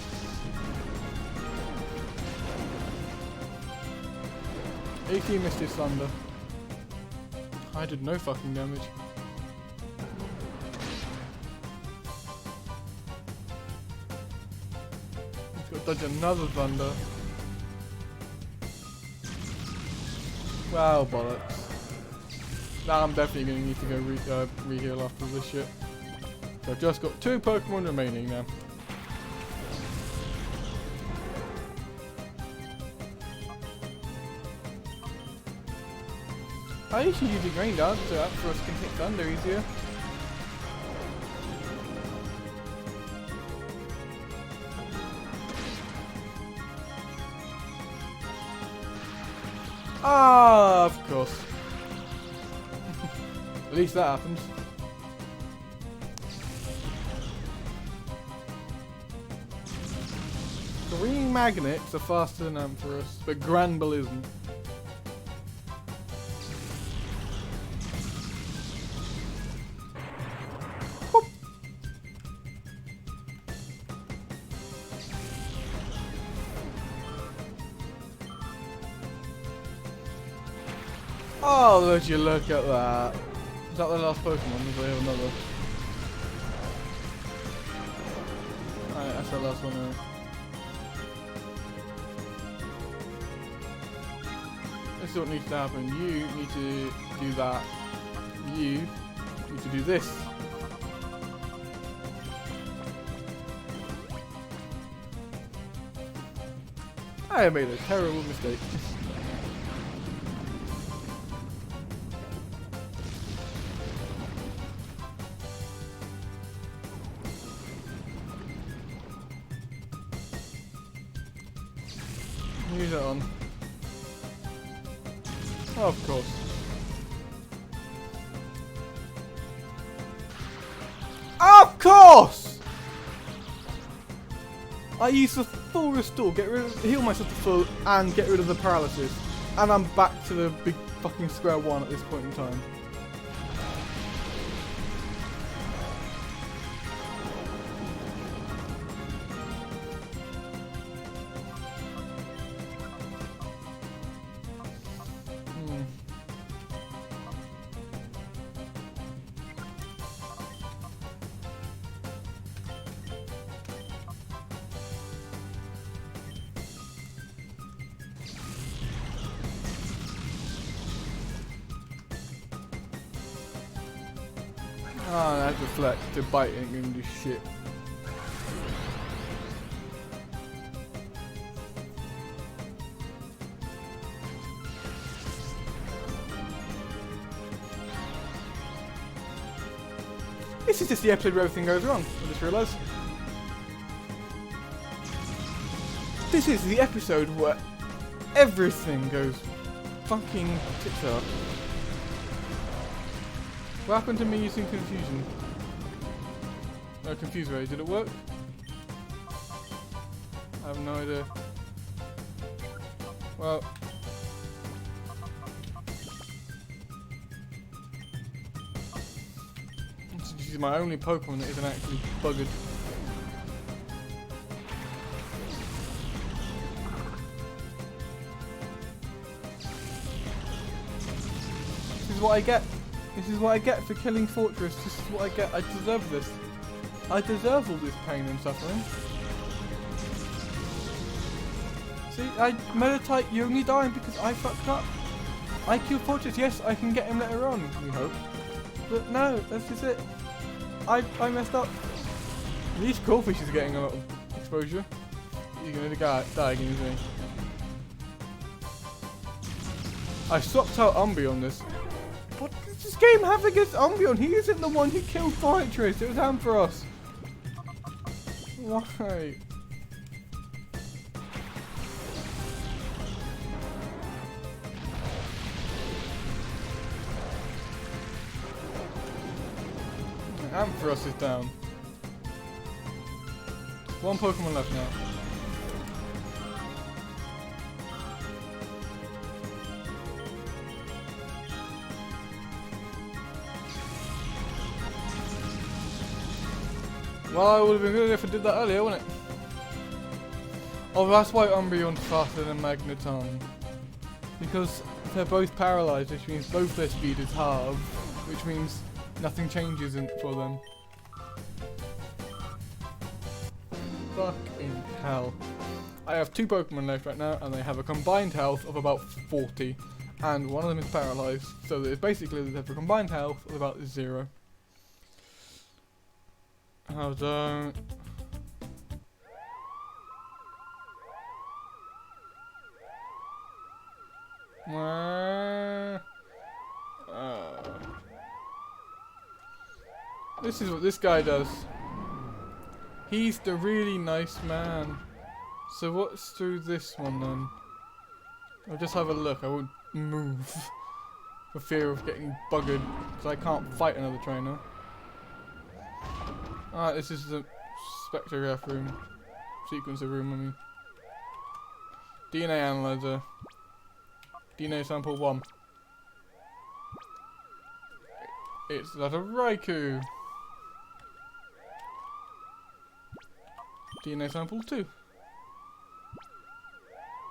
AT missed his Thunder. I did no fucking damage. He's got to dodge another Thunder. Wow, bollocks. Now I'm definitely going to need to go re-heal after this shit. So I've just got 2 Pokemon remaining now. I usually use a Grain Dance so that for us can hit Thunder easier. Ah, of course. At least that happens. Green Magnets are faster than Ampharos, but Granbull isn't. Whoop. Oh, would you look at that. Is that the last Pokemon? Or do we have another? Alright, that's the last one now. This is what needs to happen. You need to do that. You need to do this. I made a terrible mistake. Use it on. Oh, of course. Of course! I use the full restore, heal myself to full, and get rid of the paralysis. And I'm back to the big fucking square one at this point in time. Oh, that deflect to bite ain't gonna do shit. This is just the episode where everything goes wrong, I just realised. This is the episode where everything goes fucking tits up. What happened to me using confusion? No, confuse ray. Did it work? I have no idea. Well. This is my only Pokemon that isn't actually buggered. This is what I get. This is what I get for killing Fortress. This is what I get. I deserve this. I deserve all this pain and suffering. See, I meditate. You're only dying because I fucked up. I killed Fortress. Yes, I can get him later on, we hope. But no, that's just it. I messed up. These crawfish is getting a lot of exposure. You're gonna die again, isn't he? I swapped out Umbreon on this. What does this game have against Umbreon? He isn't the one who killed Fortress. It was Ampharos. Why? Ampharos is down. One Pokemon left now. Well, it would have been good if I did that earlier, wouldn't it? Oh, that's why Umbreon's faster than Magneton. Because they're both paralysed, which means both their speed is halved, which means nothing changes for them. Fucking hell. I have 2 Pokemon left right now, and they have a combined health of about 40. And one of them is paralysed, so it's basically they have a combined health of about 0. Oh, don't. This is what this guy does. He's the really nice man. So what's through this one then? I'll just have a look. I won't move for fear of getting buggered because I can't fight another trainer. Alright, this is the spectrograph room. Sequencer room, I mean. DNA analyzer. DNA sample 1. It's that of Raikou. DNA sample 2.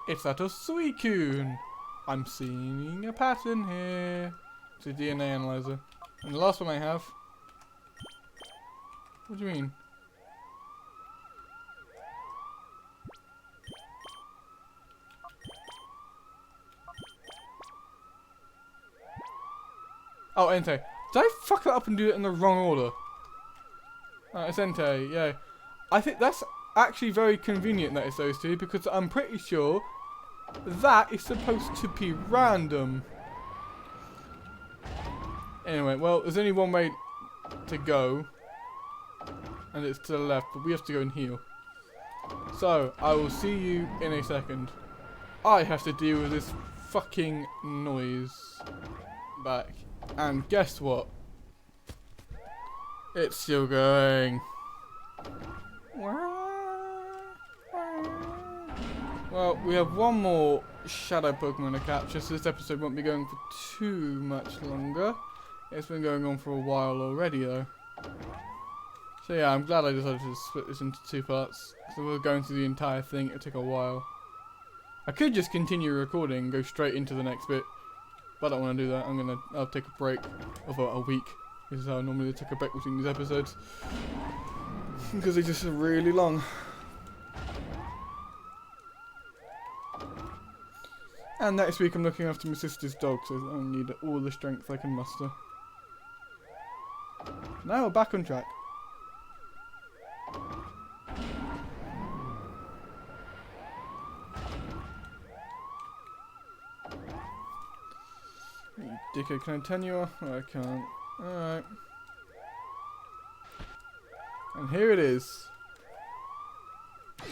It's that of Suicune. I'm seeing a pattern here. It's a DNA analyzer. And the last one I have. What do you mean? Oh, Entei. Did I fuck that up and do it in the wrong order? It's Entei, yeah. I think that's actually very convenient that it's those two because I'm pretty sure that is supposed to be random. Anyway, well, there's only one way to go. And it's to the left, but we have to go and heal. So, I will see you in a second. I have to deal with this fucking noise back. And guess what? It's still going. Well, we have one more Shadow Pokemon to capture, so this episode won't be going for too much longer. It's been going on for a while already, though. So yeah, I'm glad I decided to split this into 2 parts. So we're going through the entire thing, it'll take a while. I could just continue recording and go straight into the next bit, but I don't want to do that. I'll take a break of a week. This is how I normally take a break between these episodes. Because they're just really long. And next week I'm looking after my sister's dog, so I need all the strength I can muster. Now we're back on track. You dickhead, can I turn you off? Oh, I can't. Alright. And here it is.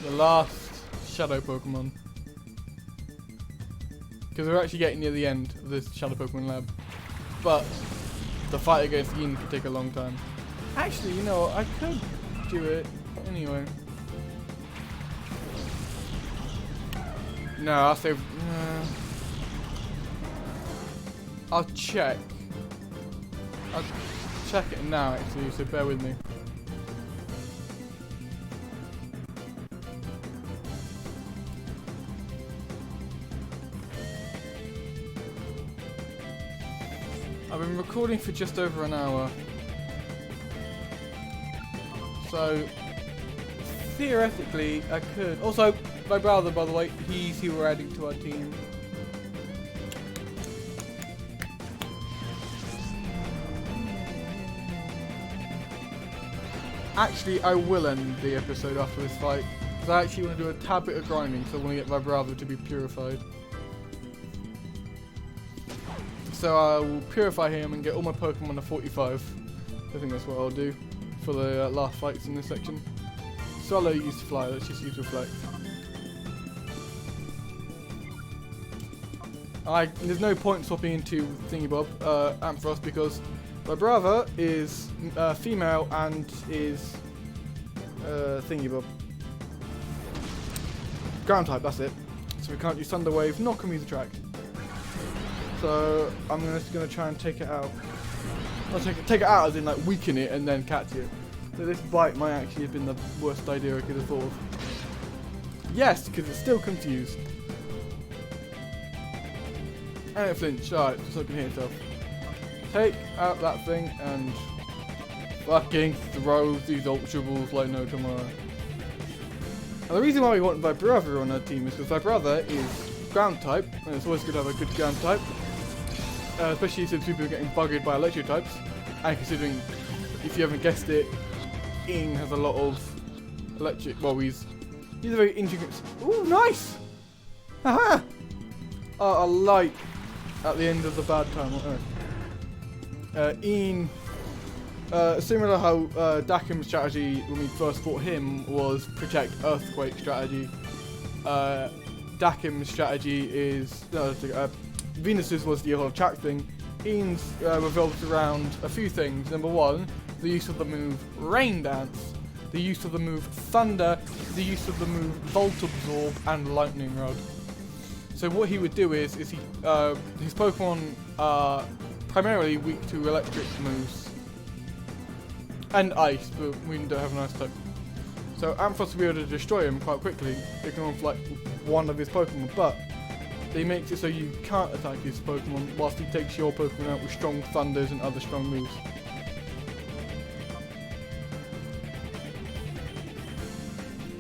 The last Shadow Pokemon. Because we're actually getting near the end of this Shadow Pokémon Lab. But the fight against Ian could take a long time. Actually, you know what? I could do it anyway. No, I'll save. I'll check. I'll check it now, actually, so bear with me. I've been recording for just over an hour. So, theoretically, I could. Also, my brother, by the way, he's who we're adding to our team. Actually, I will end the episode after this fight, because I actually want to do a tad bit of grinding, so I want to get my brother to be purified. So I will purify him and get all my Pokemon to 45. I think that's what I'll do for the last fights in this section. Swallow used to fly, let's just use Reflect. There's no point swapping into Thingybob, Ampharos, because my brother is female and is Thingybob. Ground type, that's it. So we can't use Thunder Wave, nor can we use Attract. So I'm just gonna try and take it out. I'll take it out as in like weaken it and then catch it. So this bite might actually have been the worst idea I could have thought of. Yes, because it's still confused. And it flinched. Alright, so it can hit itself. Take out that thing and fucking throw these Ultra Balls like no tomorrow. And the reason why we want my brother on our team is because my brother is ground type, and it's always good to have a good ground type. Especially since people are getting buggered by electric types. And considering, if you haven't guessed it, Ing has a lot of electric. Well, he's a very intricate. Ooh, nice! Haha! A light at the end of the bad time on Earth. Ian, similar how Dakim's strategy when we first fought him was protect Earthquake strategy. Dakim's strategy is Venus's was the whole attack thing. Ian's revolves around a few things. Number one, the use of the move Rain Dance, the use of the move Thunder, the use of the move Volt Absorb, and Lightning Rod. So what he would do is his Pokemon are primarily weak to electric moves and ice, but we don't have an ice type. So Ampharos will be able to destroy him quite quickly, picking off like one of his Pokemon, but he makes it so you can't attack his Pokemon whilst he takes your Pokemon out with strong thunders and other strong moves.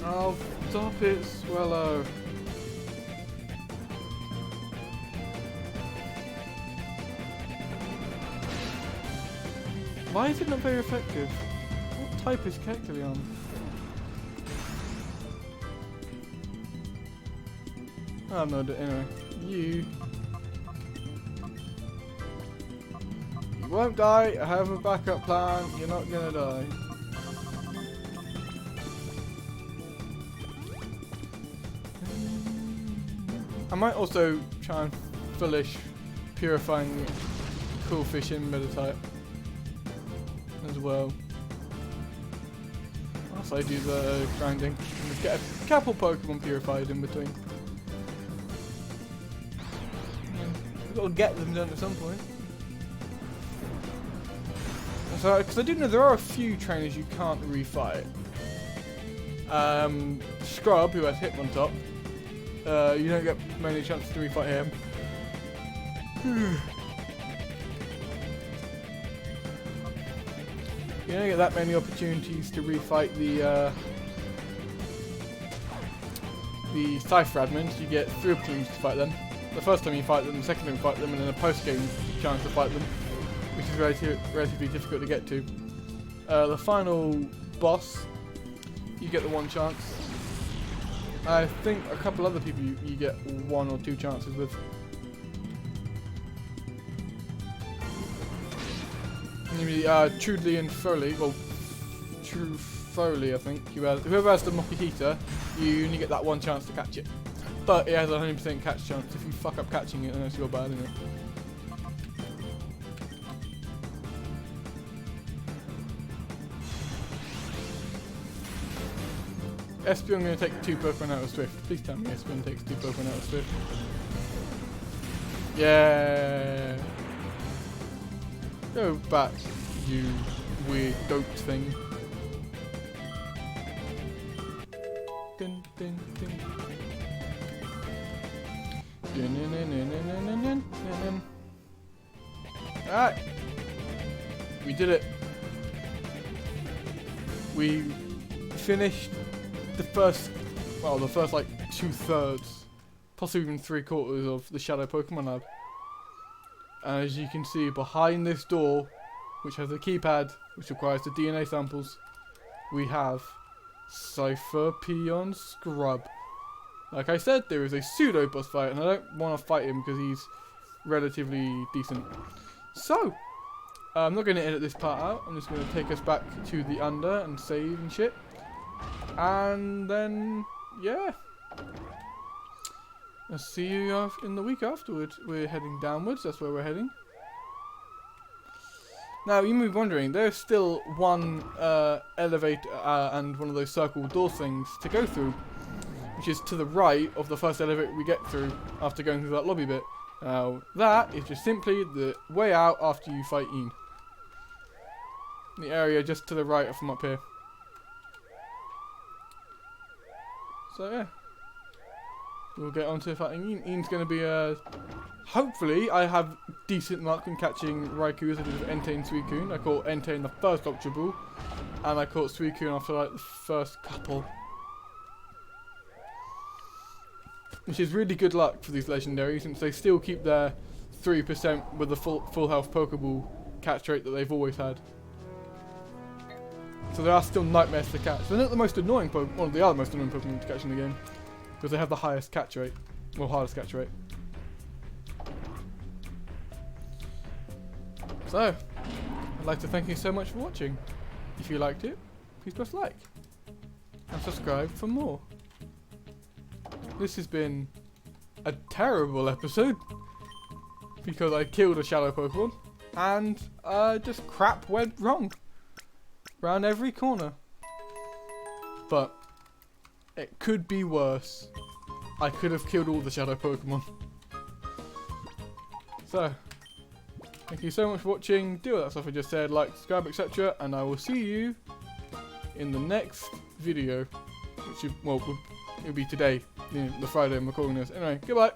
Oh, stop it, Swallow. Why is it not very effective? What type is Kecleon? I have no idea. Anyway, you won't die. I have a backup plan. You're not gonna die. I might also try and fullish purifying cool fish in Meditite as well. Whilst I do the grinding. And just get a couple Pokemon purified in between. We've got to get them done at some point. So, because I do know there are a few trainers you can't refight. Scrub, who has Hitmontop, you don't get many chances to refight him. You don't get that many opportunities to refight the Cypher admins. You get 3 opportunities to fight them. The first time you fight them, the second time you fight them, and then a post-game chance to fight them, which is relatively difficult to get to. The final boss, you get the 1 chance. I think a couple other people you get 1 or 2 chances with. Maybe Trudley and Foley, well, True Foley I think, whoever has the Mokihita, you only get that 1 chance to catch it. But it has a 100% catch chance. If you fuck up catching it, then it's your bad, isn't it? Espeon, I'm going to take 2 Pokemon out of Swift. Please tell me Espeon takes 2 Pokemon out of Swift. Yeah. Go back, you weird goat thing. Dun, dun, dun. Alright. We did it. We finished the first like 2/3, possibly even 3/4 of the Shadow Pokémon Lab. And as you can see behind this door, which has a keypad which requires the DNA samples, we have Cypher Peon Scrub. Like I said, there is a pseudo boss fight, and I don't want to fight him because he's relatively decent. So, I'm not going to edit this part out. I'm just going to take us back to the under and save and shit. And then, yeah. I'll see you in the week afterwards. We're heading downwards. That's where we're heading. Now, you may be wondering, there's still one elevator and one of those circle door things to go through, which is to the right of the first elevator we get through after going through that lobby bit. Now, that is just simply the way out after you fight Ian. The area just to the right from up here. So, yeah. We'll get on to fighting Ian. Ian's going to be hopefully, I have decent luck in catching Raikou as I did with Entei and Suicune. I caught Entei in the first Ultra Ball, and I caught Suicune after like the first couple. Which is really good luck for these legendaries, since they still keep their 3% with the full health Pokeball catch rate that they've always had. So they are still nightmares to catch. They're not the most annoying Pokemon, well, they are the most annoying Pokemon to catch in the game, because they have the highest catch rate, or hardest catch rate. So, I'd like to thank you so much for watching. If you liked it, please press like and subscribe for more. This has been a terrible episode because I killed a Shadow Pokemon and just crap went wrong around every corner. But it could be worse. I could have killed all the Shadow Pokemon. So, thank you so much for watching. Do all that stuff I just said, like, subscribe, etc. And I will see you in the next video, which will be today, the Friday I'm recording this. Anyway, goodbye.